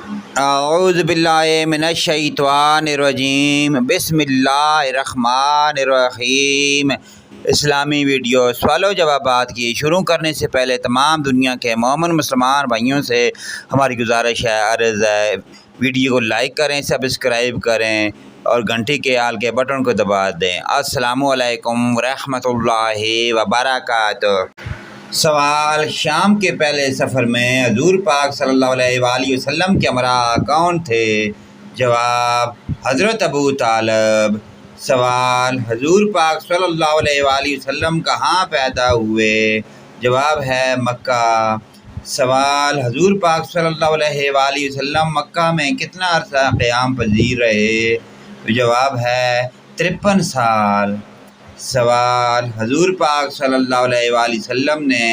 اعوذ باللہ من الشیطان الرجیم، بسم اللہ الرحمن الرحیم۔ اسلامی ویڈیو سوال و جوابات کی شروع کرنے سے پہلے تمام دنیا کے مومن مسلمان بھائیوں سے ہماری گزارش ہے، عرض ہے ویڈیو کو لائک کریں، سبسکرائب کریں اور گھنٹی کے آل کے بٹن کو دبا دیں۔ السلام علیکم ورحمۃ اللہ وبرکاتہ۔ سوال: شام کے پہلے سفر میں حضور پاک صلی اللہ علیہ وآلہ وسلم کے ہمراہ کون تھے؟ جواب: حضرت ابو طالب۔ سوال: حضور پاک صلی اللہ علیہ وآلہ وسلم کہاں پیدا ہوئے؟ جواب ہے مکہ۔ سوال: حضور پاک صلی اللہ علیہ وآلہ وسلم مکہ میں کتنا عرصہ قیام پذیر رہے؟ جواب ہے 53 سال۔ سوال: حضور پاک صلی اللہ علیہ وآلہ وسلم نے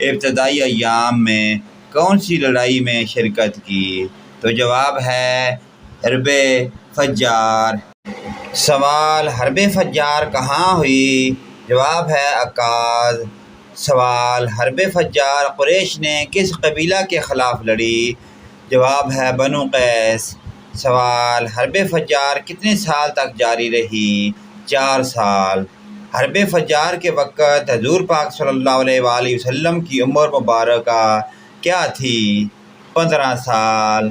ابتدائی ایام میں کون سی لڑائی میں شرکت کی؟ تو جواب ہے حرب فجار۔ سوال: حرب فجار کہاں ہوئی؟ جواب ہے عکاظ۔ سوال: حرب فجار قریش نے کس قبیلہ کے خلاف لڑی؟ جواب ہے بنو قیس۔ سوال: حرب فجار کتنے سال تک جاری رہی؟ 4 سال۔ حرب فجار کے وقت حضور پاک صلی اللہ علیہ وآلہ وسلم کی عمر مبارکہ کیا تھی؟ 15 سال۔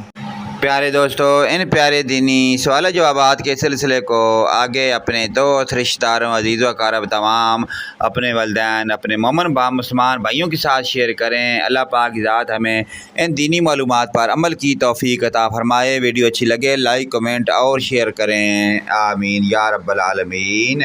پیارے دوستو، ان پیارے دینی سوال و جوابات کے سلسلے کو آگے اپنے دوست، رشتہ داروں، عزیز و اقارب تمام اپنے والدین، اپنے مومن مسلمان بھائیوں کے ساتھ شیئر کریں۔ اللہ پاک کی ذات ہمیں ان دینی معلومات پر عمل کی توفیق عطا فرمائے۔ ویڈیو اچھی لگے لائک، کمنٹ اور شیئر کریں، آمین یا رب العالمین۔